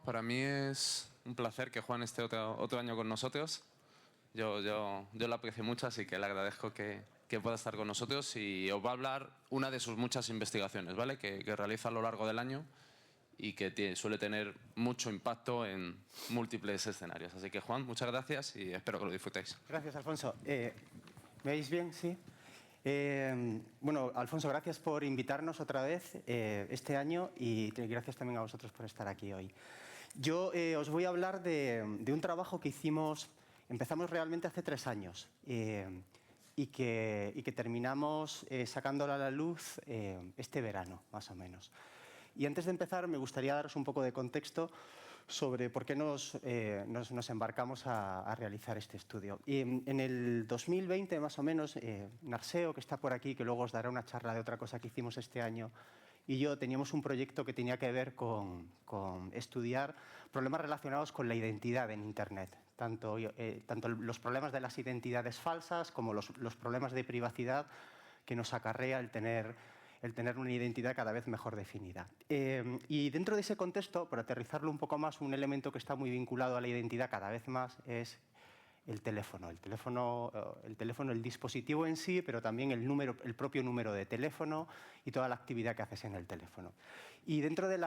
Para mí es un placer que Juan esté otro año con nosotros. Yo lo aprecio mucho, así que le agradezco que pueda estar con nosotros y os va a hablar una de sus muchas investigaciones, ¿vale? que realiza a lo largo del año y que suele tener mucho impacto en múltiples escenarios. Así que, Juan, muchas gracias y espero que lo disfrutéis. Gracias, Alfonso. ¿Me oís bien? Sí. Bueno, Alfonso, gracias por invitarnos otra vez este año y gracias también a vosotros por estar aquí hoy. Yo os voy a hablar de un trabajo que empezamos realmente hace 3 años y que terminamos sacándolo a la luz este verano, más o menos. Y antes de empezar, me gustaría daros un poco de contexto sobre por qué nos embarcamos a realizar este estudio. Y en el 2020, más o menos, Narseo, que está por aquí, que luego os dará una charla de otra cosa que hicimos este año, y yo teníamos un proyecto que tenía que ver con estudiar problemas relacionados con la identidad en Internet, tanto los problemas de las identidades falsas como los problemas de privacidad que nos acarrea el tener una identidad cada vez mejor definida. Y dentro de ese contexto, por aterrizarlo un poco más, un elemento que está muy vinculado a la identidad cada vez más es el teléfono. El dispositivo en sí, pero también el propio número de teléfono y toda la actividad que haces en el teléfono. Y dentro de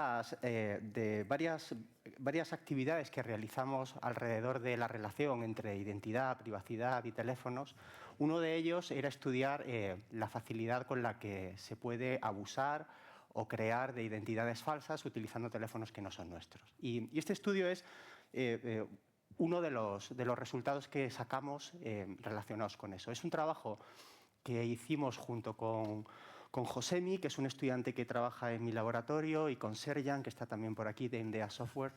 varias actividades que realizamos alrededor de la relación entre identidad, privacidad y teléfonos, uno de ellos era estudiar la facilidad con la que se puede abusar o crear de identidades falsas utilizando teléfonos que no son nuestros. Y este estudio es uno de los resultados que sacamos relacionados con eso. Es un trabajo que hicimos junto con Josemi, que es un estudiante que trabaja en mi laboratorio, y con Serjan, que está también por aquí, de Indea Software,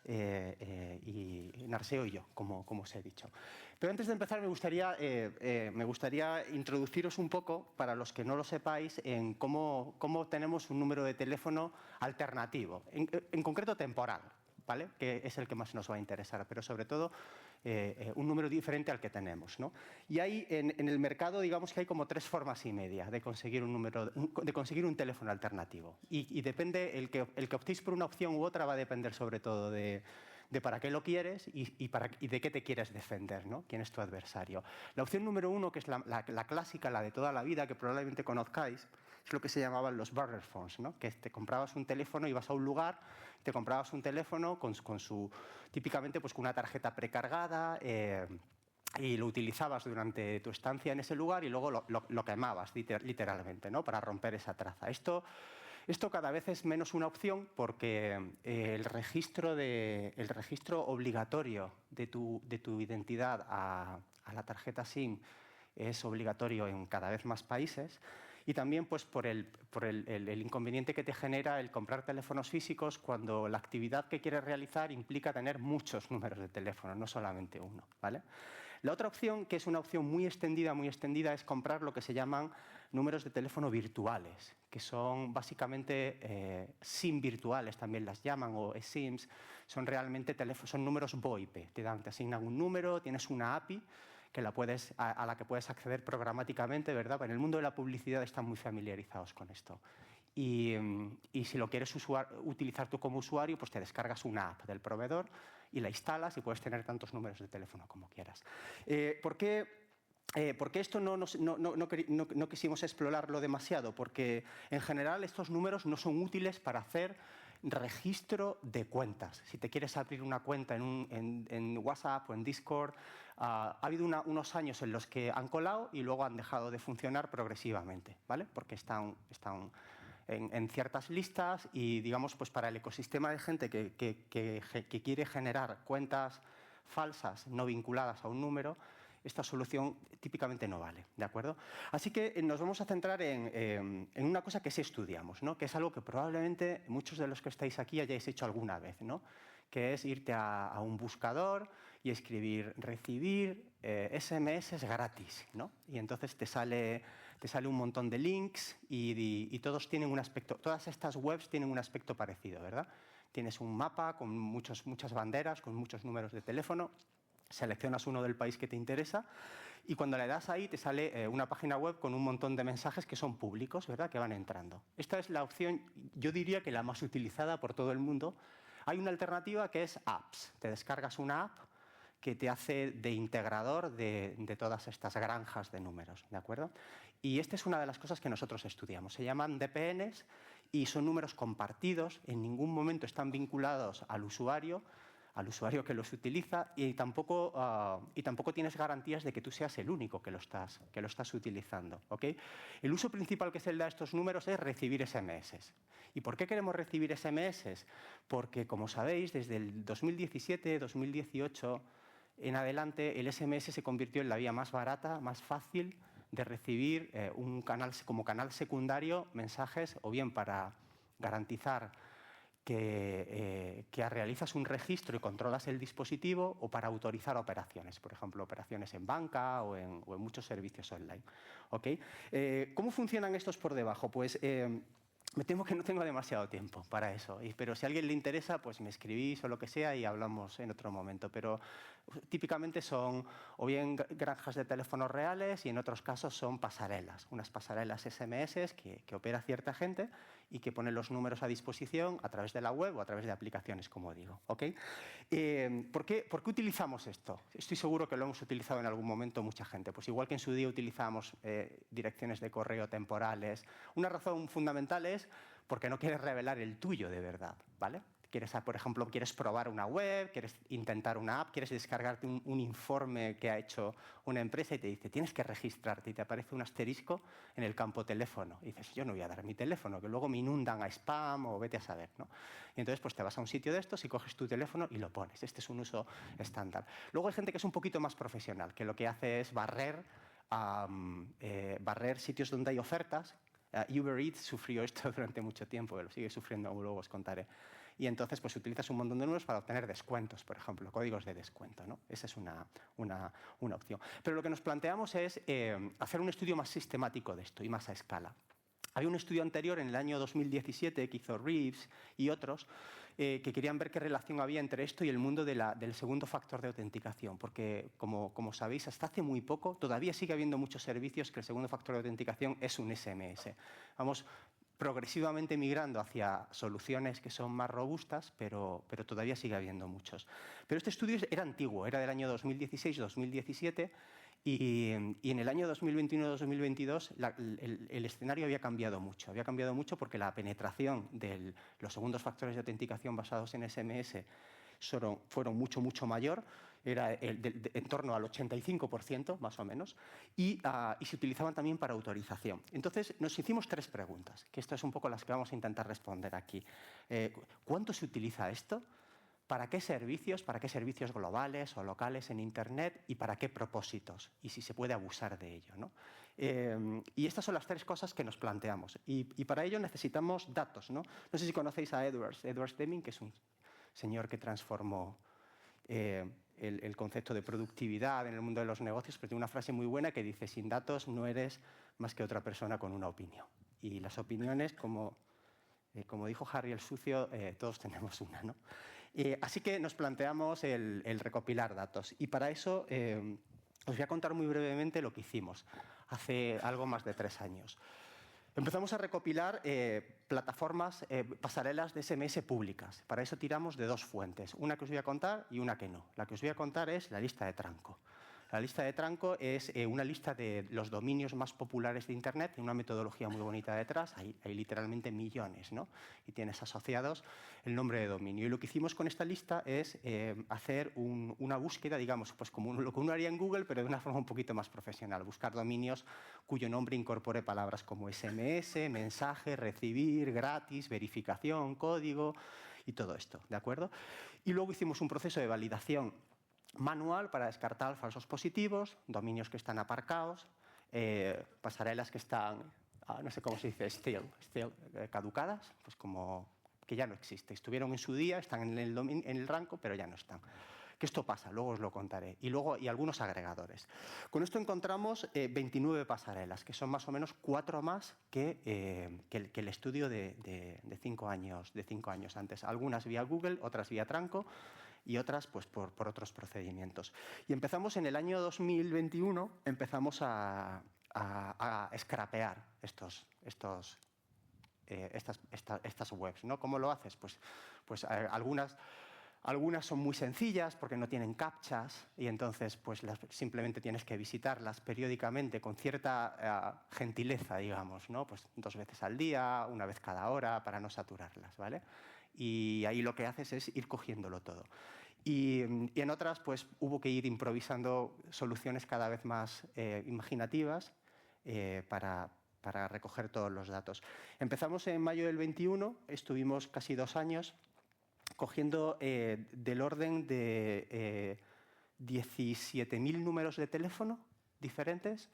y Narseo y yo, como os he dicho. Pero antes de empezar me gustaría introduciros un poco, para los que no lo sepáis, en cómo tenemos un número de teléfono alternativo, en concreto temporal, ¿vale? Que es el que más nos va a interesar, pero sobre todo un número diferente al que tenemos, ¿no? Y hay en el mercado, digamos que hay como 3 formas y media de conseguir un teléfono alternativo. Y depende, el que optéis por una opción u otra va a depender sobre todo de para qué lo quieres y de qué te quieres defender, ¿no? Quién es tu adversario. La opción número 1, que es la clásica, la de toda la vida, que probablemente conozcáis, es lo que se llamaban los burner phones, ¿no? Que te comprabas un teléfono, ibas a un lugar, te comprabas un teléfono típicamente pues, con una tarjeta precargada, y lo utilizabas durante tu estancia en ese lugar y luego lo quemabas literalmente, ¿no? Para romper esa traza. Esto cada vez es menos una opción porque el registro obligatorio de tu identidad a la tarjeta SIM es obligatorio en cada vez más países, y también pues, por el inconveniente que te genera el comprar teléfonos físicos cuando la actividad que quieres realizar implica tener muchos números de teléfono, no solamente uno, ¿vale? La otra opción, que es una opción muy extendida, es comprar lo que se llaman números de teléfono virtuales, que son básicamente SIM virtuales, también las llaman, o eSIMs. Son realmente son números VoIP. Te asignan un número, tienes una API a la que puedes acceder programáticamente, ¿verdad? En el mundo de la publicidad están muy familiarizados con esto. Y si lo quieres utilizar tú como usuario, pues te descargas una app del proveedor y la instalas y puedes tener tantos números de teléfono como quieras. ¿Por qué esto no quisimos explorarlo demasiado? Porque en general estos números no son útiles para hacer registro de cuentas. Si te quieres abrir una cuenta en WhatsApp o en Discord, ha habido unos años en los que han colado y luego han dejado de funcionar progresivamente, ¿vale? Porque están en ciertas listas y, digamos, pues para el ecosistema de gente que quiere generar cuentas falsas no vinculadas a un número, esta solución típicamente no vale, ¿de acuerdo? Así que nos vamos a centrar en una cosa que sí estudiamos, ¿no? Que es algo que probablemente muchos de los que estáis aquí hayáis hecho alguna vez, ¿no? Que es irte a un buscador y escribir recibir SMS gratis, ¿no? Y entonces te sale un montón de links y todas estas webs tienen un aspecto parecido, ¿verdad? Tienes un mapa con muchas banderas, con muchos números de teléfono. Seleccionas uno del país que te interesa y cuando le das ahí te sale una página web con un montón de mensajes que son públicos, ¿verdad? Que van entrando. Esta es la opción, yo diría que la más utilizada por todo el mundo Hay una alternativa que es apps. Te descargas una app que te hace de integrador de todas estas granjas de números, ¿de acuerdo? Y esta es una de las cosas que nosotros estudiamos. Se llaman DPNs y son números compartidos, en ningún momento están vinculados al usuario que los utiliza y tampoco tienes garantías de que tú seas el único que lo estás utilizando, ¿ok? El uso principal que se le da a estos números es recibir SMS. ¿Y por qué queremos recibir SMS? Porque, como sabéis, desde el 2017, 2018 en adelante, el SMS se convirtió en la vía más barata, más fácil de recibir como canal secundario mensajes, o bien para garantizar que realizas un registro y controlas el dispositivo, o para autorizar operaciones, por ejemplo, operaciones en banca o en muchos servicios online. ¿Okay? ¿Cómo funcionan estos por debajo? Pues me temo que no tengo demasiado tiempo para eso, pero si a alguien le interesa, pues me escribís o lo que sea y hablamos en otro momento. Pero típicamente son o bien granjas de teléfonos reales y en otros casos son pasarelas, unas pasarelas SMS que opera cierta gente y que pone los números a disposición a través de la web o a través de aplicaciones, como digo. ¿Okay? ¿Por qué utilizamos esto? Estoy seguro que lo hemos utilizado en algún momento mucha gente. Pues igual que en su día utilizábamos direcciones de correo temporales. Una razón fundamental es porque no quieres revelar el tuyo de verdad, ¿vale? Por ejemplo, quieres probar una web, quieres intentar una app, quieres descargarte un informe que ha hecho una empresa y te dice, tienes que registrarte, y te aparece un asterisco en el campo teléfono. Y dices, yo no voy a dar mi teléfono, que luego me inundan a spam o vete a saber, ¿no? Y entonces pues te vas a un sitio de estos y coges tu teléfono y lo pones. Este es un uso estándar. Luego hay gente que es un poquito más profesional, que lo que hace es barrer sitios donde hay ofertas. Uber Eats sufrió esto durante mucho tiempo, lo sigue sufriendo, luego os contaré. Y entonces pues utilizas un montón de números para obtener descuentos, por ejemplo, códigos de descuento, ¿no? Esa es una opción. Pero lo que nos planteamos es hacer un estudio más sistemático de esto y más a escala. Había un estudio anterior en el año 2017 que hizo Reeves y otros que querían ver qué relación había entre esto y el mundo del segundo factor de autenticación, porque, como sabéis, hasta hace muy poco todavía sigue habiendo muchos servicios que el segundo factor de autenticación es un SMS. Vamos progresivamente migrando hacia soluciones que son más robustas, pero todavía sigue habiendo muchos. Pero este estudio era antiguo, era del año 2016-2017, y en el año 2021-2022 el escenario había cambiado mucho. Había cambiado mucho porque la penetración de los segundos factores de autenticación basados en SMS fueron mucho mayor, era en torno al 85% más o menos, y se utilizaban también para autorización. Entonces nos hicimos 3 preguntas, que estas son un poco las que vamos a intentar responder aquí. ¿Cuánto se utiliza esto? ¿Para qué servicios? ¿Para qué servicios globales o locales en Internet? ¿Y para qué propósitos? Y si se puede abusar de ello, ¿no? Y estas son las 3 cosas que nos planteamos. Y para ello necesitamos datos, ¿no? No sé si conocéis a Edwards Deming, que es un señor que transformó el concepto de productividad en el mundo de los negocios, pero tiene una frase muy buena que dice, sin datos no eres más que otra persona con una opinión. Y las opiniones, como dijo Harry el Sucio, todos tenemos una, ¿no? Así que nos planteamos el recopilar datos. Y para eso os voy a contar muy brevemente lo que hicimos hace algo más de 3 años. Empezamos a recopilar plataformas, pasarelas de SMS públicas. Para eso tiramos de 2 fuentes, una que os voy a contar y una que no. La que os voy a contar es la lista de Tranco. La lista de Tranco es una lista de los dominios más populares de Internet, tiene una metodología muy bonita detrás, hay literalmente millones, ¿no? Y tienes asociados el nombre de dominio. Y lo que hicimos con esta lista es hacer una búsqueda, digamos, pues como lo que uno haría en Google, pero de una forma un poquito más profesional, buscar dominios cuyo nombre incorpore palabras como SMS, mensaje, recibir, gratis, verificación, código y todo esto, ¿de acuerdo? Y luego hicimos un proceso de validación manual para descartar falsos positivos, dominios que están aparcados, pasarelas que están, no sé cómo se dice, still caducadas, pues como que ya no existe. Estuvieron en su día, están en el rango, pero ya no están. Que esto pasa, luego os lo contaré. Y algunos agregadores. Con esto encontramos 29 pasarelas, que son más o menos 4 más que el estudio de 5 años antes. Algunas vía Google, otras vía Tranco, y otras pues, por otros procedimientos. Y empezamos en el año 2021, empezamos a scrapear estos estas webs, ¿no? ¿Cómo lo haces? Pues algunas son muy sencillas porque no tienen captchas y entonces pues simplemente tienes que visitarlas periódicamente con cierta gentileza, digamos, ¿no? Pues 2 veces al día, 1 vez cada hora, para no saturarlas, ¿vale? Y ahí lo que haces es ir cogiéndolo todo. Y en otras pues hubo que ir improvisando soluciones cada vez más imaginativas para recoger todos los datos. Empezamos en mayo del 21, estuvimos casi 2 años cogiendo del orden de 17.000 números de teléfono diferentes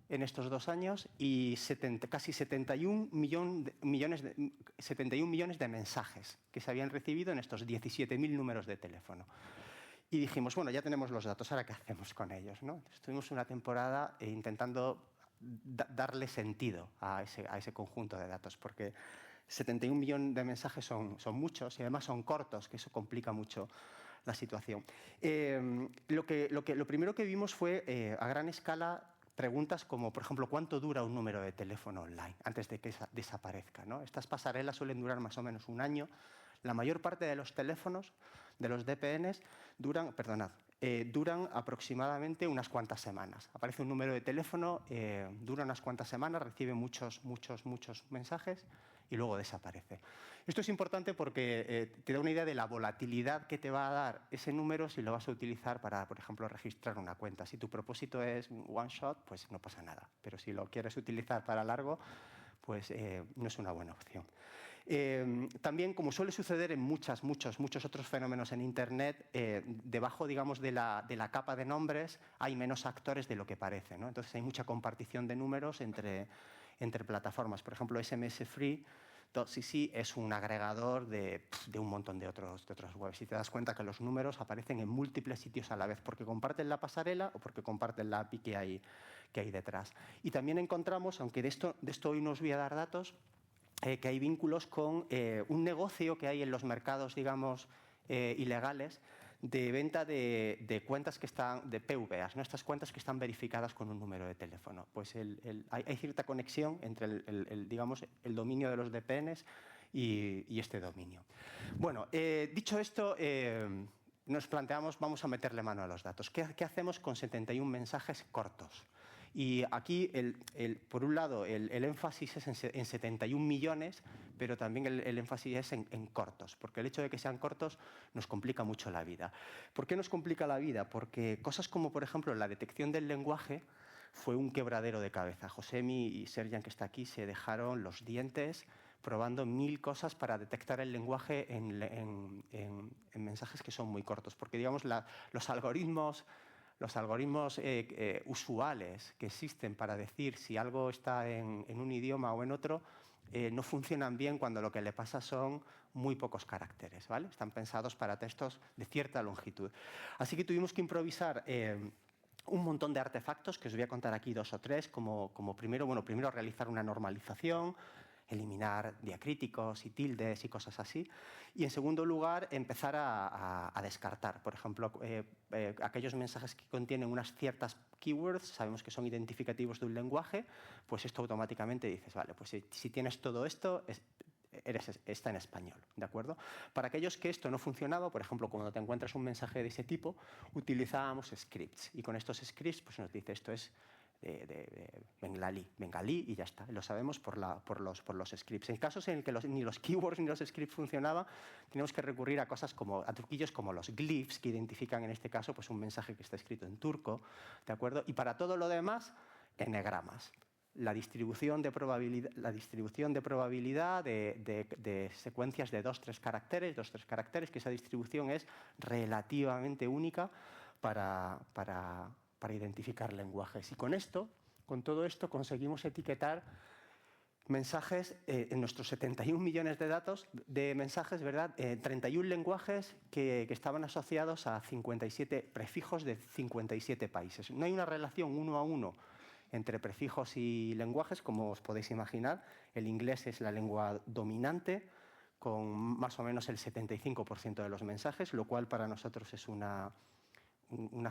en estos 2 años y casi 71 millones de mensajes que se habían recibido en estos 17.000 números de teléfono. Y dijimos, bueno, ya tenemos los datos, ¿ahora qué hacemos con ellos, ¿no? Estuvimos una temporada intentando darle sentido a ese conjunto de datos, porque 71 millones de mensajes son muchos y además son cortos, que eso complica mucho la situación. Lo primero que vimos fue, a gran escala, preguntas como, por ejemplo, ¿cuánto dura un número de teléfono online antes de que desaparezca, ¿no? Estas pasarelas suelen durar más o menos 1 año. La mayor parte de los teléfonos, de los DPNs, duran aproximadamente unas cuantas semanas. Aparece un número de teléfono, dura unas cuantas semanas, recibe muchos mensajes y luego desaparece. Esto es importante porque te da una idea de la volatilidad que te va a dar ese número si lo vas a utilizar para, por ejemplo, registrar una cuenta. Si tu propósito es one shot, pues no pasa nada. Pero si lo quieres utilizar para largo, pues no es una buena opción. También, como suele suceder en muchos otros fenómenos en Internet, debajo, digamos, de la capa de nombres hay menos actores de lo que parece, ¿no? Entonces hay mucha compartición de números entre plataformas. Por ejemplo, smsfree.cc es un agregador de un montón de otras webs. Y te das cuenta que los números aparecen en múltiples sitios a la vez, porque comparten la pasarela o porque comparten la API que hay detrás. Y también encontramos, aunque de esto hoy no os voy a dar datos, que hay vínculos con un negocio que hay en los mercados, digamos, ilegales, de venta de cuentas que están, de PVAs, ¿no? Estas cuentas que están verificadas con un número de teléfono. Pues hay cierta conexión entre digamos, el dominio de los VPNs y este dominio. Bueno, dicho esto, nos planteamos, vamos a meterle mano a los datos. ¿Qué hacemos con 71 mensajes cortos? Y aquí, por un lado, el énfasis es en 71 millones, pero también el énfasis es en cortos, porque el hecho de que sean cortos nos complica mucho la vida. ¿Por qué nos complica la vida? Porque cosas como, por ejemplo, la detección del lenguaje fue un quebradero de cabeza. Josemi y Serjan, que está aquí, se dejaron los dientes probando 1000 cosas para detectar el lenguaje en mensajes que son muy cortos, porque, digamos, los algoritmos usuales que existen para decir si algo está en un idioma o en otro no funcionan bien cuando lo que le pasa son muy pocos caracteres, ¿vale? Están pensados para textos de cierta longitud. Así que tuvimos que improvisar un montón de artefactos, que os voy a contar aquí 2 o 3, como primero realizar una normalización, eliminar diacríticos y tildes y cosas así. Y en segundo lugar, empezar a descartar. Por ejemplo, aquellos mensajes que contienen unas ciertas keywords, sabemos que son identificativos de un lenguaje, pues esto automáticamente dices, vale, pues si tienes todo esto, está en español, ¿de acuerdo? Para aquellos que esto no funcionaba, por ejemplo, cuando te encuentras un mensaje de ese tipo, utilizábamos scripts. Y con estos scripts pues nos dice esto es de bengalí y ya está. Lo sabemos por los scripts. En casos en que ni los keywords ni los scripts funcionaban, tenemos que recurrir a truquillos como los glyphs, que identifican en este caso pues un mensaje que está escrito en turco, ¿de acuerdo? Y para todo lo demás, enegramas. La distribución de probabilidad de secuencias de 2-3 caracteres, que esa distribución es relativamente única para identificar lenguajes. Y con todo esto, conseguimos etiquetar mensajes en nuestros 71 millones de datos de mensajes, ¿verdad? 31 lenguajes que estaban asociados a 57 prefijos de 57 países. No hay una relación 1 a 1 entre prefijos y lenguajes, como os podéis imaginar. El inglés es la lengua dominante, con más o menos el 75% de los mensajes, lo cual para nosotros es una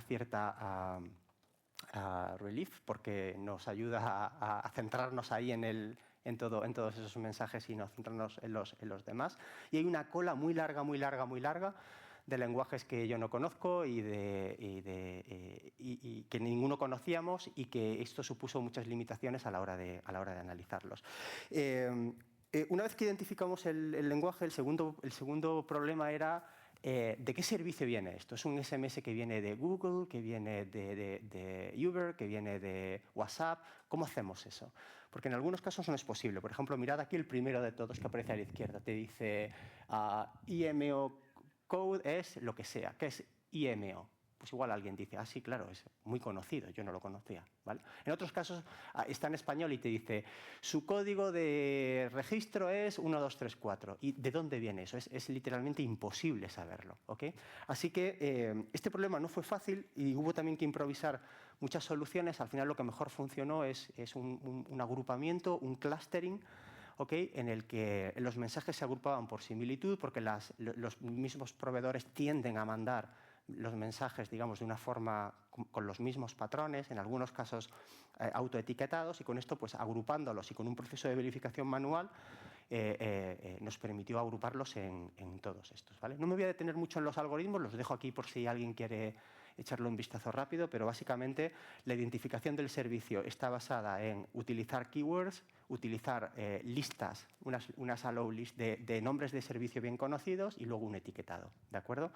cierta relief, porque nos ayuda a centrarnos ahí en en todos esos mensajes y no centrarnos en los demás. Y hay una cola muy larga de lenguajes que yo no conozco y que ninguno conocíamos, y que esto supuso muchas limitaciones a la hora de analizarlos. Una vez que identificamos el lenguaje, el segundo problema era ¿de qué servicio viene esto? ¿Es un SMS que viene de Google, que viene de Uber, que viene de WhatsApp? ¿Cómo hacemos eso? Porque en algunos casos no es posible. Por ejemplo, mirad aquí el primero de todos que aparece a la izquierda. Te dice IMO code es lo que sea. ¿Qué es IMO? Pues igual alguien dice, sí, claro, es muy conocido, yo no lo conocía, ¿vale? En otros casos está en español y te dice, su código de registro es 1234. ¿Y de dónde viene eso? Es literalmente imposible saberlo, ¿ok? Así que este problema no fue fácil y hubo también que improvisar muchas soluciones. Al final lo que mejor funcionó es un agrupamiento, un clustering, ¿okay? En el que los mensajes se agrupaban por similitud, porque los mismos proveedores tienden a mandar los mensajes, digamos, de una forma con los mismos patrones, en algunos casos autoetiquetados, y con esto, pues agrupándolos y con un proceso de verificación manual, nos permitió agruparlos en todos estos, ¿vale? No me voy a detener mucho en los algoritmos, los dejo aquí por si alguien quiere echarle un vistazo rápido, pero básicamente la identificación del servicio está basada en utilizar keywords, utilizar listas, unas allow lists de nombres de servicio bien conocidos y luego un etiquetado, ¿de acuerdo?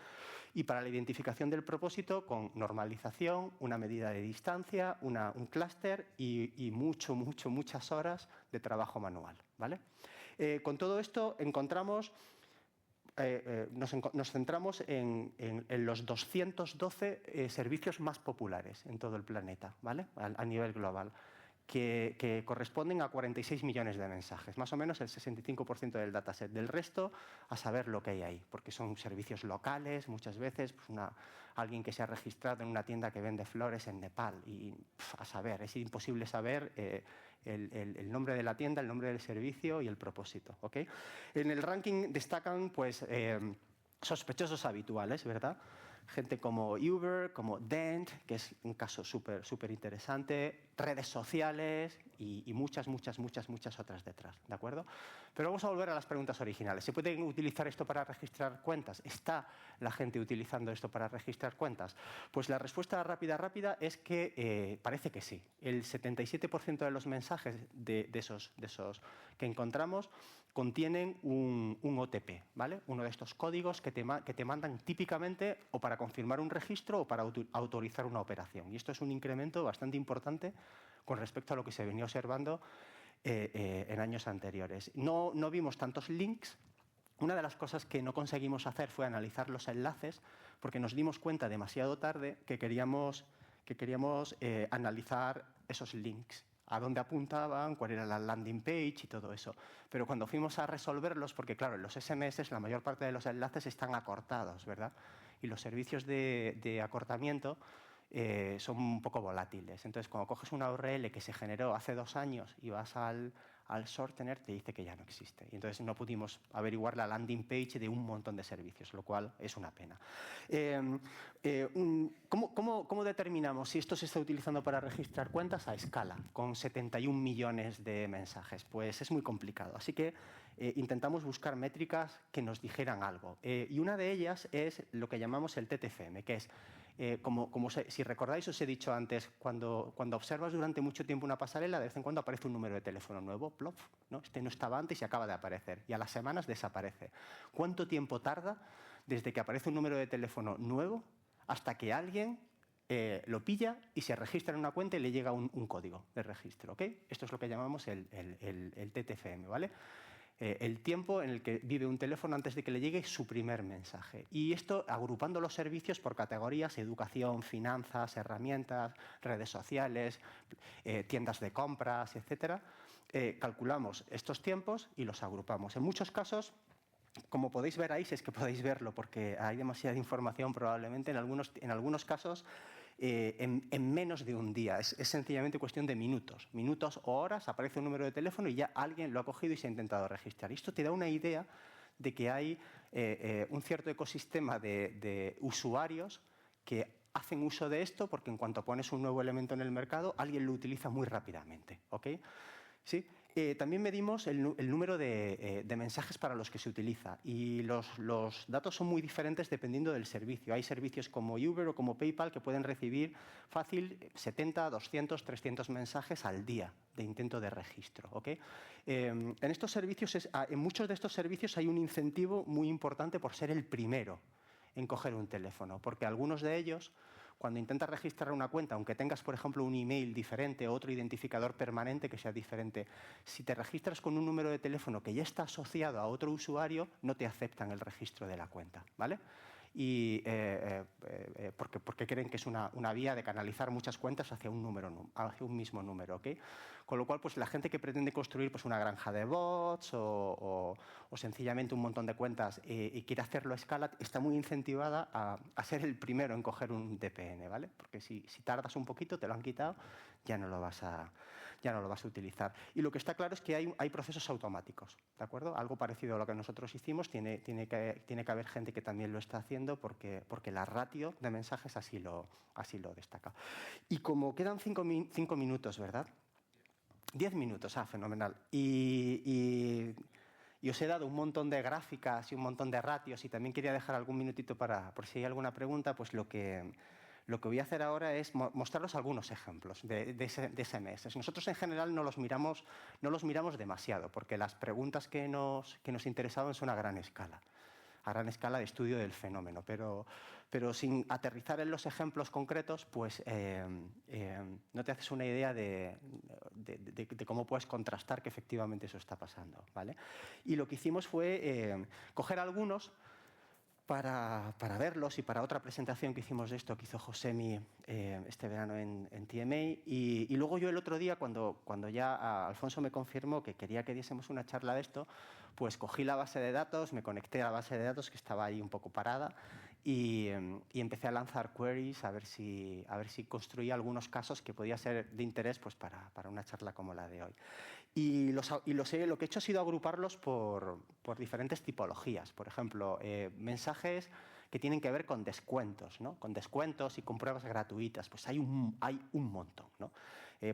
Y para la identificación del propósito, con normalización, una medida de distancia, un clúster y muchas horas de trabajo manual, ¿vale? Con todo esto encontramos nos centramos en los 212 servicios más populares en todo el planeta, ¿vale? A nivel global, que corresponden a 46 millones de mensajes, más o menos el 65% del dataset. Del resto, a saber lo que hay ahí, porque son servicios locales, muchas veces, pues alguien que se ha registrado en una tienda que vende flores en Nepal, y a saber, es imposible saber el nombre de la tienda, el nombre del servicio y el propósito, ¿ok? En el ranking destacan, pues, sospechosos habituales, ¿verdad? Gente como Uber, como Dent, que es un caso súper interesante, redes sociales y muchas otras detrás, ¿de acuerdo? Pero vamos a volver a las preguntas originales. ¿Se puede utilizar esto para registrar cuentas? ¿Está la gente utilizando esto para registrar cuentas? Pues la respuesta rápida es que parece que sí. El 77% de los mensajes de esos que encontramos contienen un OTP, ¿vale? Uno de estos códigos que te mandan típicamente o para confirmar un registro o para autorizar una operación. Y esto es un incremento bastante importante con respecto a lo que se venía observando en años anteriores. No vimos tantos links. Una de las cosas que no conseguimos hacer fue analizar los enlaces, porque nos dimos cuenta demasiado tarde que queríamos analizar esos links, a dónde apuntaban, cuál era la landing page y todo eso. Pero cuando fuimos a resolverlos, porque claro, en los SMS la mayor parte de los enlaces están acortados, ¿verdad? Y los servicios de acortamiento son un poco volátiles. Entonces, cuando coges una URL que se generó hace 2 años y vas al shortener, te dice que ya no existe. Y entonces no pudimos averiguar la landing page de un montón de servicios, lo cual es una pena. ¿Cómo determinamos si esto se está utilizando para registrar cuentas a escala, con 71 millones de mensajes? Pues es muy complicado. Así que intentamos buscar métricas que nos dijeran algo. Y una de ellas es lo que llamamos el TTFM, que es, si recordáis, os he dicho antes, cuando observas durante mucho tiempo una pasarela, de vez en cuando aparece un número de teléfono nuevo, plop, ¿no? Este no estaba antes y acaba de aparecer, y a las semanas desaparece. ¿Cuánto tiempo tarda desde que aparece un número de teléfono nuevo hasta que alguien lo pilla y se registra en una cuenta y le llega un código de registro, ¿ok? Esto es lo que llamamos el TTFM, ¿vale? El tiempo en el que vive un teléfono antes de que le llegue su primer mensaje. Y esto agrupando los servicios por categorías: educación, finanzas, herramientas, redes sociales, tiendas de compras, etcétera. Calculamos estos tiempos y los agrupamos. En muchos casos, como podéis ver ahí, si es que podéis verlo porque hay demasiada información probablemente, en algunos casos en menos de un día. Es sencillamente cuestión de minutos o horas, aparece un número de teléfono y ya alguien lo ha cogido y se ha intentado registrar. Y esto te da una idea de que hay un cierto ecosistema de usuarios que hacen uso de esto, porque en cuanto pones un nuevo elemento en el mercado, alguien lo utiliza muy rápidamente, ¿ok? ¿Sí? También medimos el número de mensajes para los que se utiliza y los datos son muy diferentes dependiendo del servicio. Hay servicios como Uber o como PayPal que pueden recibir fácil 70, 200, 300 mensajes al día de intento de registro. ¿Okay? En estos servicios, en muchos de estos servicios hay un incentivo muy importante por ser el primero en coger un teléfono, porque algunos de ellos, cuando intentas registrar una cuenta, aunque tengas, por ejemplo, un email diferente o otro identificador permanente que sea diferente, si te registras con un número de teléfono que ya está asociado a otro usuario, no te aceptan el registro de la cuenta, ¿vale? Y porque creen que es una vía de canalizar muchas cuentas hacia un mismo número, ¿ok? Con lo cual, pues la gente que pretende construir pues, una granja de bots o sencillamente un montón de cuentas y quiere hacerlo a escala, está muy incentivada a ser el primero en coger un VPN, ¿vale? Porque si tardas un poquito, te lo han quitado, ya no lo vas a utilizar. Y lo que está claro es que hay procesos automáticos, ¿de acuerdo? Algo parecido a lo que nosotros hicimos, tiene que haber gente que también lo está haciendo porque la ratio de mensajes así lo destaca. Y como quedan 5 minutos, ¿verdad? 10 minutos, fenomenal. Y os he dado un montón de gráficas y un montón de ratios y también quería dejar algún minutito por si hay alguna pregunta, pues lo que voy a hacer ahora es mostraros algunos ejemplos de SMS. Nosotros en general no los miramos demasiado porque las preguntas que nos interesaban son a gran escala de estudio del fenómeno, pero sin aterrizar en los ejemplos concretos, pues no te haces una idea de cómo puedes contrastar que efectivamente eso está pasando, ¿vale? Y lo que hicimos fue coger algunos para verlos y para otra presentación que hicimos de esto, que hizo Josemi este verano en TMA. Y luego yo el otro día, cuando ya Alfonso me confirmó que quería que diésemos una charla de esto, pues cogí la base de datos, me conecté a la base de datos que estaba ahí un poco parada y empecé a lanzar queries a ver si construía algunos casos que podía ser de interés pues, para una charla como la de hoy. Y lo que he hecho ha sido agruparlos por diferentes tipologías. Por ejemplo, mensajes que tienen que ver con descuentos, ¿no? Con descuentos y con pruebas gratuitas. Pues hay un montón, ¿no?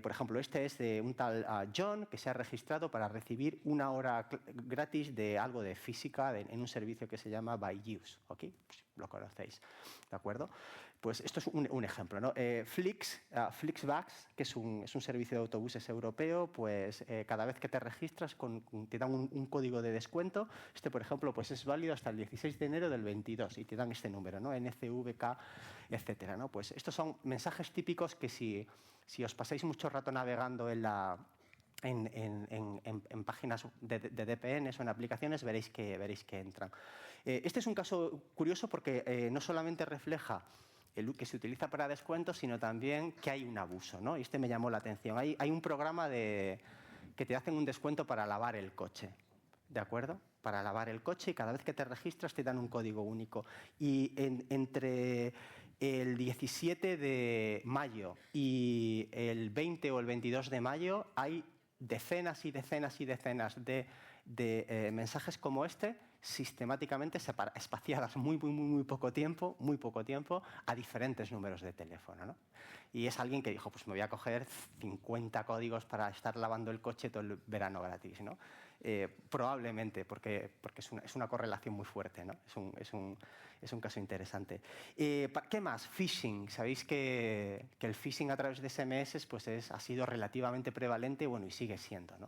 Por ejemplo, este es de un tal John que se ha registrado para recibir 1 hora gratis de algo de física en un servicio que se llama Byju's. ¿Okay? Pues lo conocéis, ¿de acuerdo? Pues esto es un ejemplo, ¿no? Flixbus, que es un servicio de autobuses europeo, pues cada vez que te registras te dan un código de descuento. Este, por ejemplo, pues es válido hasta el 16 de enero del 22 y te dan este número, ¿no? NCVK, etcétera, ¿no? Pues estos son mensajes típicos que si os pasáis mucho rato navegando en páginas de VPNs o en aplicaciones veréis que entran. Este es un caso curioso porque no solamente refleja el que se utiliza para descuentos, sino también que hay un abuso, ¿no? Y este me llamó la atención. Hay un programa que te hacen un descuento para lavar el coche, ¿de acuerdo? Para lavar el coche y cada vez que te registras te dan un código único. Y entre el 17 de mayo y el 20 o el 22 de mayo hay decenas y decenas y decenas de mensajes como este sistemáticamente espaciadas muy poco tiempo a diferentes números de teléfono, ¿no? Y es alguien que dijo, pues me voy a coger 50 códigos para estar lavando el coche todo el verano gratis, ¿no? Probablemente, porque es una correlación muy fuerte, ¿no? Es un caso interesante. ¿Qué más? Phishing. Sabéis que el phishing a través de SMS pues ha sido relativamente prevalente, bueno, y sigue siendo, ¿no?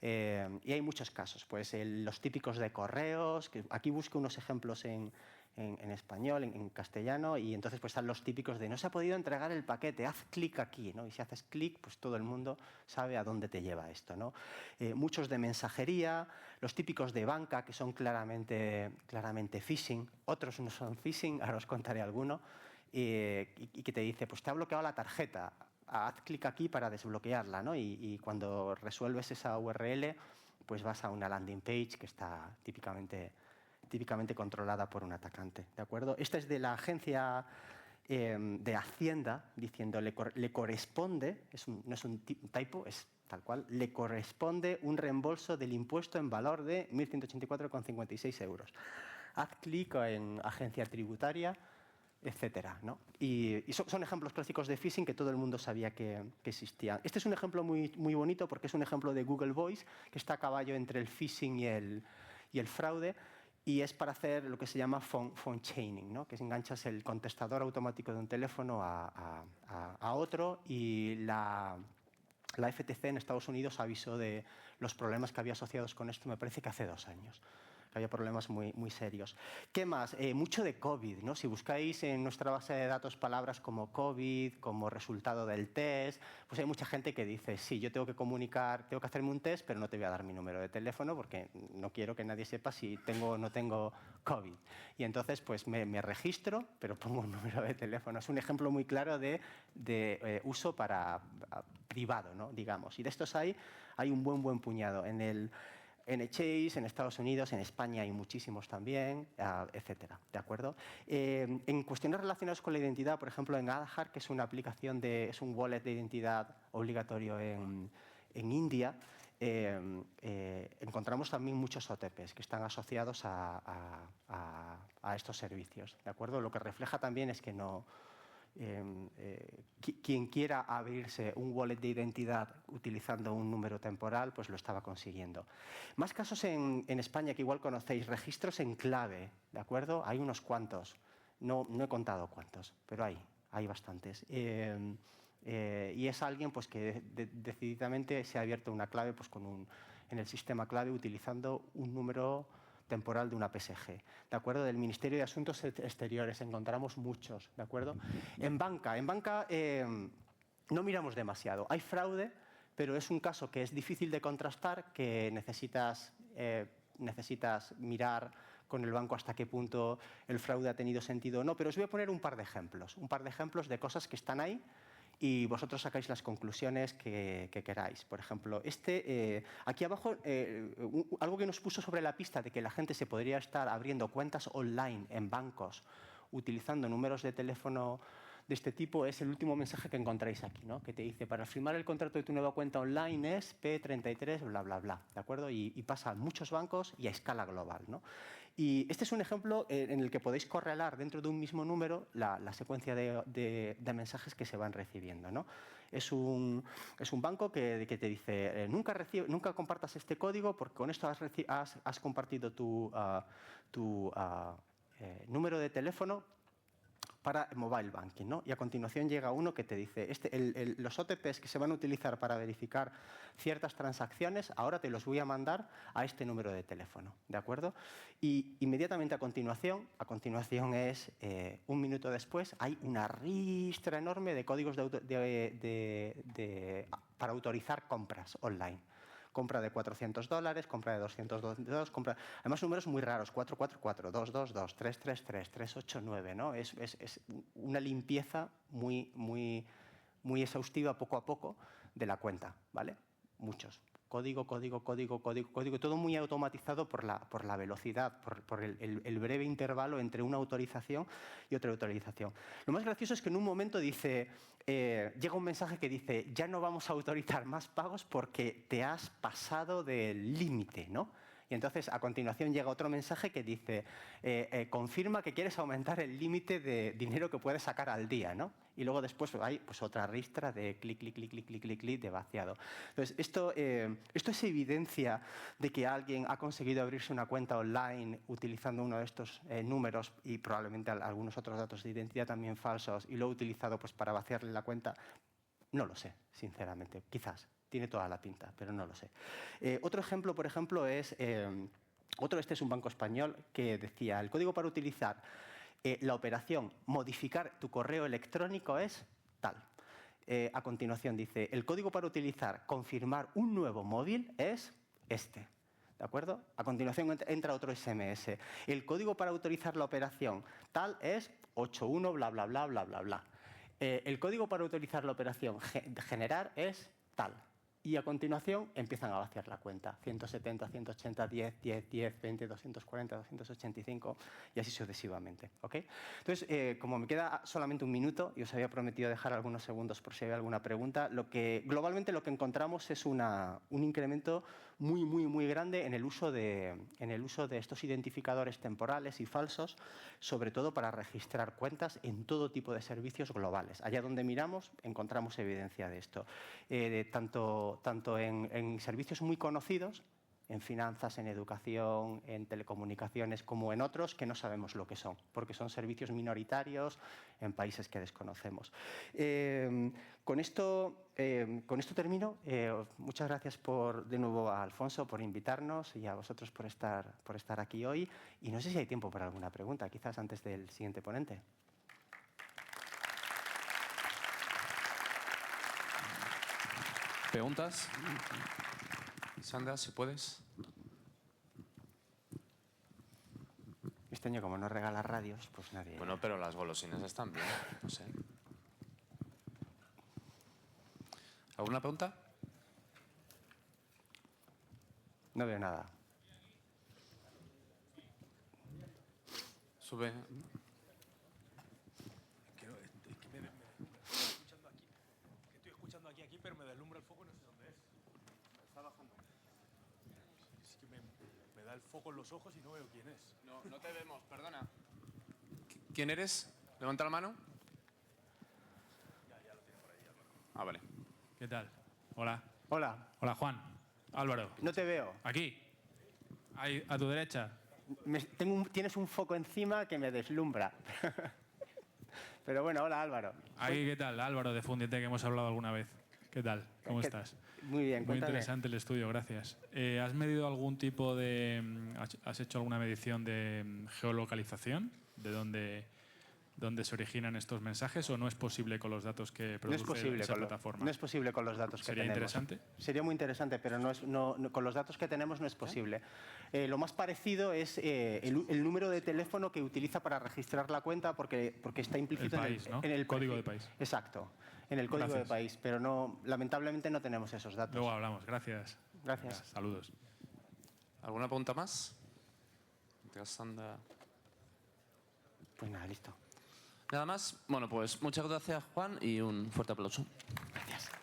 Y hay muchos casos, pues los típicos de correos, que aquí busco unos ejemplos en español, en castellano, y entonces pues están los típicos de no se ha podido entregar el paquete, haz clic aquí, ¿no? Y si haces clic, pues todo el mundo sabe a dónde te lleva esto, ¿no? Muchos de mensajería, los típicos de banca, que son claramente phishing, otros no son phishing, ahora os contaré alguno, y que te dice, pues te ha bloqueado la tarjeta, haz clic aquí para desbloquearla, ¿no? Y cuando resuelves esa URL, pues vas a una landing page que está típicamente controlada por un atacante, ¿de acuerdo? Esta es de la agencia de Hacienda, diciendo le corresponde, no es un typo, es tal cual, le corresponde un reembolso del impuesto en valor de 1.184,56 euros. Haz clic en agencia tributaria etcétera, ¿no? Y son ejemplos clásicos de phishing que todo el mundo sabía que existían. Este es un ejemplo muy bonito porque es un ejemplo de Google Voice que está a caballo entre el phishing y el fraude, y es para hacer lo que se llama phone chaining, ¿no? Que es enganchas el contestador automático de un teléfono a otro, y la FTC en Estados Unidos avisó de los problemas que había asociados con esto, me parece que hace 2 años. Había problemas muy serios. ¿Qué más? Mucho de COVID, ¿no? Si buscáis en nuestra base de datos palabras como COVID, como resultado del test, pues hay mucha gente que dice, sí, yo tengo que comunicar, tengo que hacerme un test, pero no te voy a dar mi número de teléfono porque no quiero que nadie sepa si tengo o no tengo COVID. Y entonces, pues me registro, pero pongo un número de teléfono. Es un ejemplo muy claro de uso privado, ¿no? Digamos. Y de estos hay un buen puñado. En el NHS, en Estados Unidos, en España hay muchísimos también, etcétera, ¿de acuerdo? En cuestiones relacionadas con la identidad, por ejemplo, en Aadhaar, que es una aplicación es un wallet de identidad obligatorio en India, encontramos también muchos OTPs que están asociados a estos servicios, ¿de acuerdo? Lo que refleja también es que no... quien quiera abrirse un wallet de identidad utilizando un número temporal, pues lo estaba consiguiendo. Más casos en España que igual conocéis, registros en clave, ¿de acuerdo? Hay unos cuantos, no he contado cuántos, pero hay bastantes. Y es alguien pues, que decididamente se ha abierto una clave pues, en el sistema clave utilizando un número temporal de una PSG, ¿de acuerdo? Del Ministerio de Asuntos Exteriores encontramos muchos, ¿de acuerdo? En banca no miramos demasiado. Hay fraude, pero es un caso que es difícil de contrastar, que necesitas mirar con el banco hasta qué punto el fraude ha tenido sentido o no, pero os voy a poner un par de ejemplos de cosas que están ahí y vosotros sacáis las conclusiones que queráis. Por ejemplo, aquí abajo, algo que nos puso sobre la pista de que la gente se podría estar abriendo cuentas online en bancos utilizando números de teléfono de este tipo es el último mensaje que encontráis aquí, ¿no? Que te dice, para firmar el contrato de tu nueva cuenta online es P33, bla, bla, bla, ¿de acuerdo? Y pasa a muchos bancos y a escala global, ¿no? Y este es un ejemplo en el que podéis correlar dentro de un mismo número la secuencia de mensajes que se van recibiendo, ¿no? Es un banco que te dice, nunca compartas este código porque con esto has compartido tu número de teléfono para mobile banking, ¿no? Y a continuación llega uno que te dice, los OTPs que se van a utilizar para verificar ciertas transacciones, ahora te los voy a mandar a este número de teléfono, ¿de acuerdo? Y inmediatamente a continuación es, un minuto después, hay una ristra enorme de códigos para autorizar compras online. Compra de $400, compra de $202, compra... Además, números muy raros, 444, 222, 333, 389, ¿no? Es una limpieza muy exhaustiva poco a poco de la cuenta, ¿vale? Muchos. Código, todo muy automatizado por la velocidad, por el breve intervalo entre una autorización y otra autorización. Lo más gracioso es que en un momento llega un mensaje que dice, ya no vamos a autorizar más pagos porque te has pasado del límite, ¿no? Y entonces, a continuación, llega otro mensaje que dice, confirma que quieres aumentar el límite de dinero que puedes sacar al día, ¿no? Y luego después hay pues, otra ristra de clic de vaciado. Entonces, esto es evidencia de que alguien ha conseguido abrirse una cuenta online utilizando uno de estos números y probablemente algunos otros datos de identidad también falsos y lo ha utilizado pues, para vaciarle la cuenta. No lo sé, sinceramente, quizás. Tiene toda la pinta, pero no lo sé. Otro ejemplo, por ejemplo, este es un banco español que decía, el código para utilizar la operación modificar tu correo electrónico es tal. A continuación dice, el código para utilizar confirmar un nuevo móvil es este. ¿De acuerdo? A continuación entra otro SMS. El código para autorizar la operación tal es 81 bla, bla, bla, bla, bla, bla. El código para utilizar la operación generar es tal. Y a continuación empiezan a vaciar la cuenta. 170, 180, 10, 10, 10, 20, 240, 285 y así sucesivamente. ¿Okay? Entonces, como me queda solamente un minuto y os había prometido dejar algunos segundos por si había alguna pregunta, globalmente lo que encontramos es un incremento muy grande en el uso de estos identificadores temporales y falsos, sobre todo para registrar cuentas en todo tipo de servicios globales. Allá donde miramos encontramos evidencia de esto, tanto en servicios muy conocidos, en finanzas, en educación, en telecomunicaciones, como en otros que no sabemos lo que son, porque son servicios minoritarios en países que desconocemos. Con esto termino. Muchas gracias de nuevo a Alfonso por invitarnos y a vosotros por estar aquí hoy. Y no sé si hay tiempo para alguna pregunta, quizás antes del siguiente ponente. ¿Preguntas? Sandra, si puedes. Este año, como no regala radios, pues nadie... Bueno, pero las golosinas están bien, no sé. ¿Alguna pregunta? No veo nada. Sube. Estoy escuchando aquí, pero me deslumbra el foco y no sé dónde es. Está bajando. Es que me da el foco en los ojos y no veo quién es. No te vemos, perdona. ¿Quién eres? Levanta la mano. Ya lo tiene por ahí, Álvaro. Ah, vale. ¿Qué tal? Hola. Hola. Hola, Juan. Álvaro. No te veo. Aquí. Ahí, a tu derecha. Tienes un foco encima que me deslumbra. Pero bueno, hola Álvaro. Ahí, ¿qué tal? Álvaro de Fundiente, que hemos hablado alguna vez. ¿Qué tal? ¿Cómo estás? Muy bien, Muy cuéntame. interesante el estudio, gracias. ¿Has medido algún tipo de... has hecho alguna medición de geolocalización? ¿De dónde se originan estos mensajes o no es posible con los datos que produce esa plataforma? No es posible con los datos que ¿Sería tenemos. interesante? Sería muy interesante, pero con los datos que tenemos no es posible. Lo más parecido es el número de teléfono que utiliza para registrar la cuenta porque está implícito país, ¿no? en el Código perfil. de país. Exacto, en el código Gracias. de país, pero no, lamentablemente no tenemos esos datos. Luego hablamos. Gracias. Gracias. Venga, saludos. ¿Alguna pregunta más? Sandra. Pues nada, listo. Nada más. Bueno, pues muchas gracias, Juan, y un fuerte aplauso. Gracias.